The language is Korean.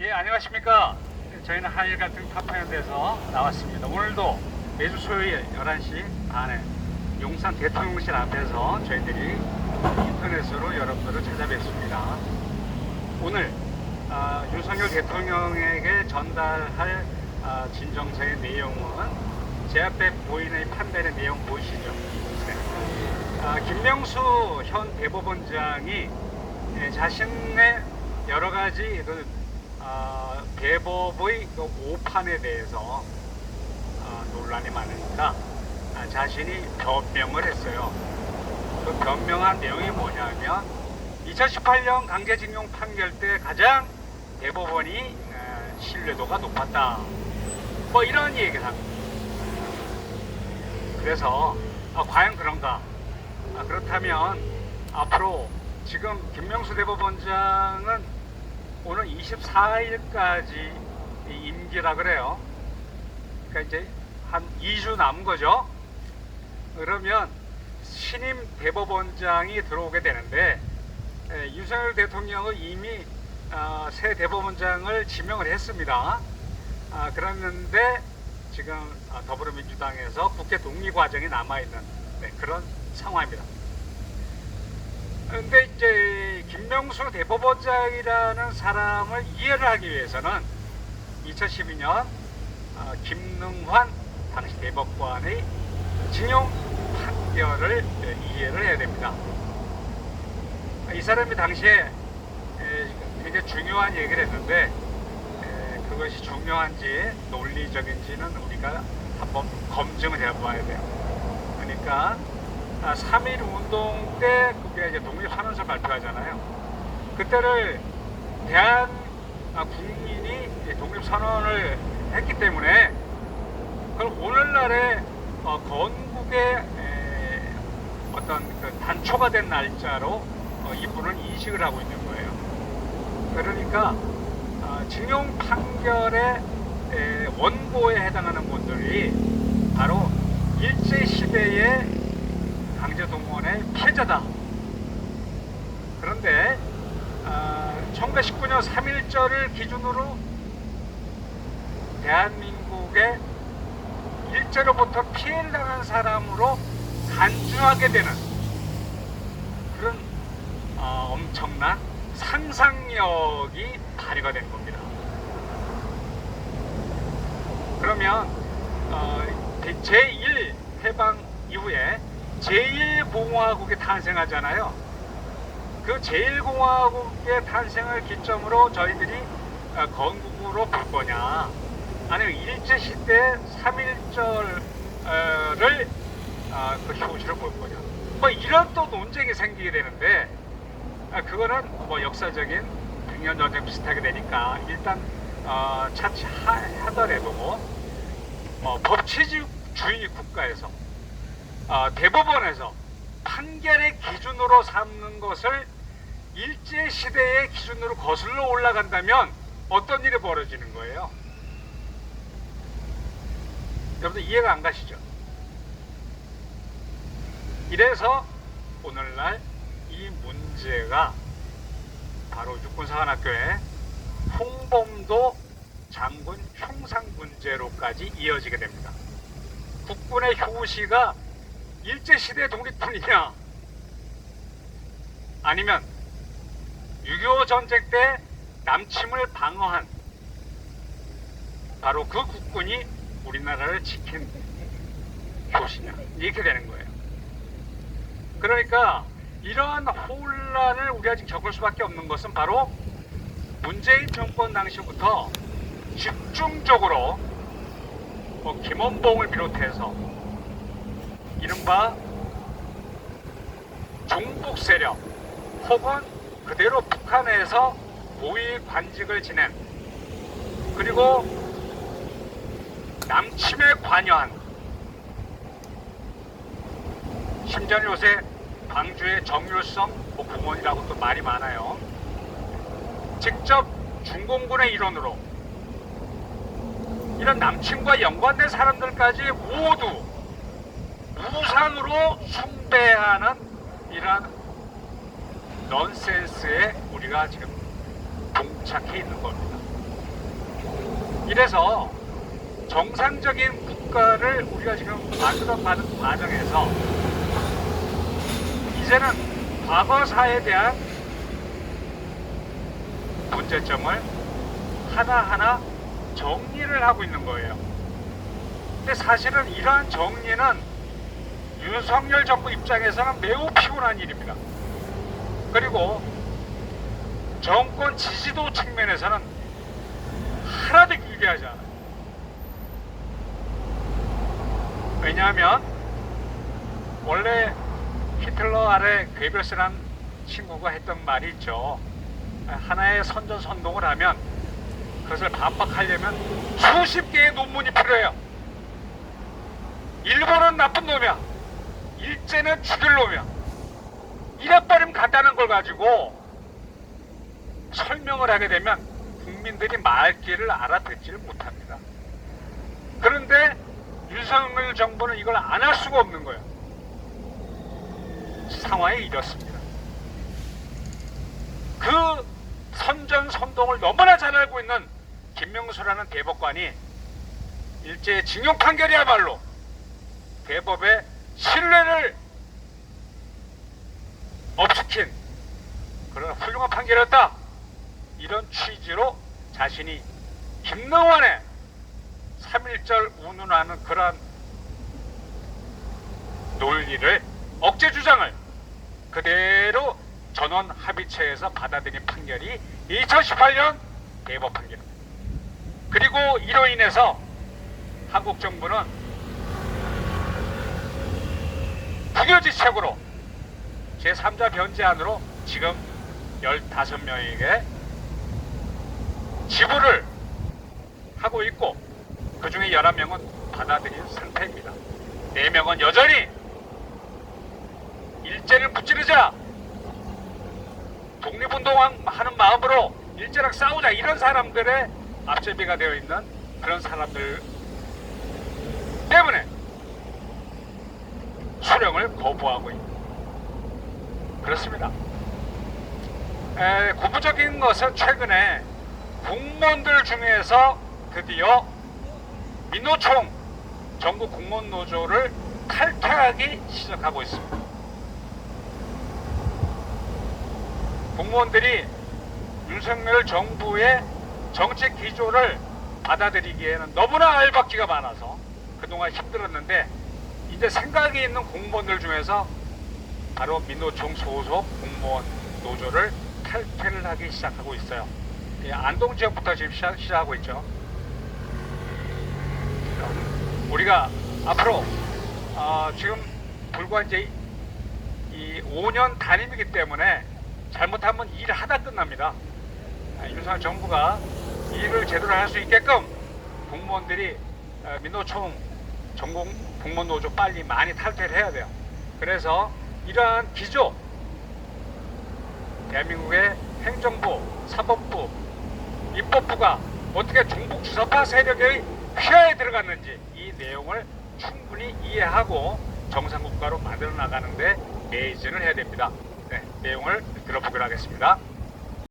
예, 안녕하십니까. 저희는 한일 갈등 타파연대에서 나왔습니다. 오늘도 매주 수요일 11시 반에 용산 대통령실 앞에서 저희들이 인터넷으로 여러분들을 찾아뵙습니다. 오늘 윤석열 대통령에게 전달할 진정서의 내용은 제 앞에 보이는 판단의 내용 보이시죠? 네. 김명수 현 대법원장이 자신의 여러 가지 대법의 오판에 대해서 논란이 많으니까 자신이 변명을 했어요. 그 변명한 내용이 뭐냐면 2018년 강제징용 판결 때 가장 대법원이 신뢰도가 높았다. 뭐 이런 얘기를 합니다. 그래서 과연 그런가? 그렇다면 앞으로 지금 김명수 대법원장은 오늘 24일까지 임기라 그래요. 그러니까 이제 한 2주 남은 거죠. 그러면 신임 대법원장이 들어오게 되는데 윤석열 대통령은 이미 새 대법원장을 지명을 했습니다. 그랬는데 지금 더불어민주당에서 국회 동의 과정이 남아있는 그런 상황입니다. 그런데 이제 김명수 대법원장이라는 사람을 이해를 하기 위해서는 2012년 김능환 당시 대법관의 징용 판결을 이해를 해야 됩니다. 이 사람이 당시에 굉장히 중요한 얘기를 했는데 그것이 중요한지 논리적인지는 우리가 한번 검증을 해봐야 돼요. 그러니까 3.1 운동 때 그게 이제 독립선언서 발표하잖아요. 그때를 대한 국민이 독립선언을 했기 때문에 그걸 오늘날의 건국의 어떤 그 단초가 된 날짜로 이분은 인식을 하고 있는 거예요. 그러니까 징용 판결의 원고에 해당하는 분들이 바로 일제시대의 강제동원의 피해자다. 그런데 1919년 3.1절을 기준으로 대한민국의 일제로부터 피해를 당한 사람으로 간주하게 되는 그런 엄청난 상상력이 발휘가 된 겁니다. 그러면 제1 해방 이후에 제1공화국이 탄생하잖아요. 그 제1공화국의 탄생을 기점으로 저희들이 건국으로 볼 거냐, 아니면 일제시대 3.1절을 그 효시를 볼 거냐, 뭐 이런 또 논쟁이 생기게 되는데 그거는 뭐 역사적인 백년 전쟁 비슷하게 되니까 일단 차치하더라도 법치주의 국가에서 대법원에서 판결의 기준으로 삼는 것을 일제시대의 기준으로 거슬러 올라간다면 어떤 일이 벌어지는 거예요? 여러분들 이해가 안 가시죠? 이래서 오늘날 이 문제가 바로 육군사관학교의 홍범도 장군 흉상 문제로까지 이어지게 됩니다. 국군의 효시가 일제시대 독립군이냐, 아니면 6.25 전쟁 때 남침을 방어한 바로 그 국군이 우리나라를 지킨 효시냐, 이렇게 되는 거예요. 그러니까 이러한 혼란을 우리가 지금 겪을 수밖에 없는 것은 바로 문재인 정권 당시부터 집중적으로 김원봉을 비롯해서 이른바 종북 세력 혹은 그대로 북한에서 고위 관직을 지낸, 그리고 남침에 관여한, 심지어 요새 광주의 정율성 공원이라고 또 말이 많아요. 직접 중공군의 일원으로 이런 남침과 연관된 사람들까지 모두 무상으로 숭배하는 이러한 넌센스에 우리가 지금 봉착해 있는 겁니다. 이래서 정상적인 국가를 우리가 지금 만들어가는 과정에서 이제는 과거사에 대한 문제점을 하나하나 정리를 하고 있는 거예요. 근데 사실은 이러한 정리는 윤석열 정부 입장에서는 매우 피곤한 일입니다. 그리고 정권 지지도 측면에서는 하나도 기대하지 않아요. 왜냐하면 원래 히틀러 아래 괴벨스란 친구가 했던 말이 있죠. 하나의 선전선동을 하면 그것을 반박하려면 수십 개의 논문이 필요해요. 일본은 나쁜 놈이야, 일제는 죽일 놈이야, 이래버리면 간단한 걸 가지고 설명을 하게 되면 국민들이 말귀를 알아듣지를 못합니다. 그런데 윤석열 정부는 이걸 안 할 수가 없는 거예요. 상황이 이렇습니다. 그 선전선동을 너무나 잘 알고 있는 김명수라는 대법관이 일제의 징용 판결이야말로 대법의 신뢰를 업시킨 그런 훌륭한 판결이었다, 이런 취지로 자신이 김능환의 3.1절 운운하는 그런 논리를, 억제 주장을 그대로 전원 합의체에서 받아들인 판결이 2018년 대법 판결입니다. 그리고 이로 인해서 한국 정부는 부교지책으로 제3자 변제안으로 지금 15명에게 지불을 하고 있고, 그 중에 11명은 받아들인 상태입니다. 4명은 여전히 일제를 무찌르자, 독립운동하는 마음으로 일제랑 싸우자, 이런 사람들의 앞제비가 되어 있는 그런 사람들 때문에 수령을 거부하고 있는, 그렇습니다. 구부적인 것은 최근에 공무원들 중에서 드디어 민노총 전국 공무원 노조를 탈퇴하기 시작하고 있습니다. 공무원들이 윤석열 정부의 정책 기조를 받아들이기에는 너무나 알박기가 많아서 그동안 힘들었는데, 이제 생각이 있는 공무원들 중에서 바로 민노총 소속 공무원 노조를 탈퇴를 하기 시작하고 있어요. 안동 지역부터 지금 시작하고 있죠. 우리가 앞으로 지금 불과 이제 이 5년 단임이기 때문에 잘못하면 일하다 끝납니다. 윤석열 정부가 일을 제대로 할 수 있게끔 공무원들이 민노총 전국 공무원 노조 빨리 많이 탈퇴를 해야 돼요. 그래서 이러한 기조, 대한민국의 행정부, 사법부, 입법부가 어떻게 종북 주사파 세력의 휘하에 들어갔는지 이 내용을 충분히 이해하고 정상국가로 만들어 나가는데 매진을 해야 됩니다. 네, 내용을 들어보기로 하겠습니다.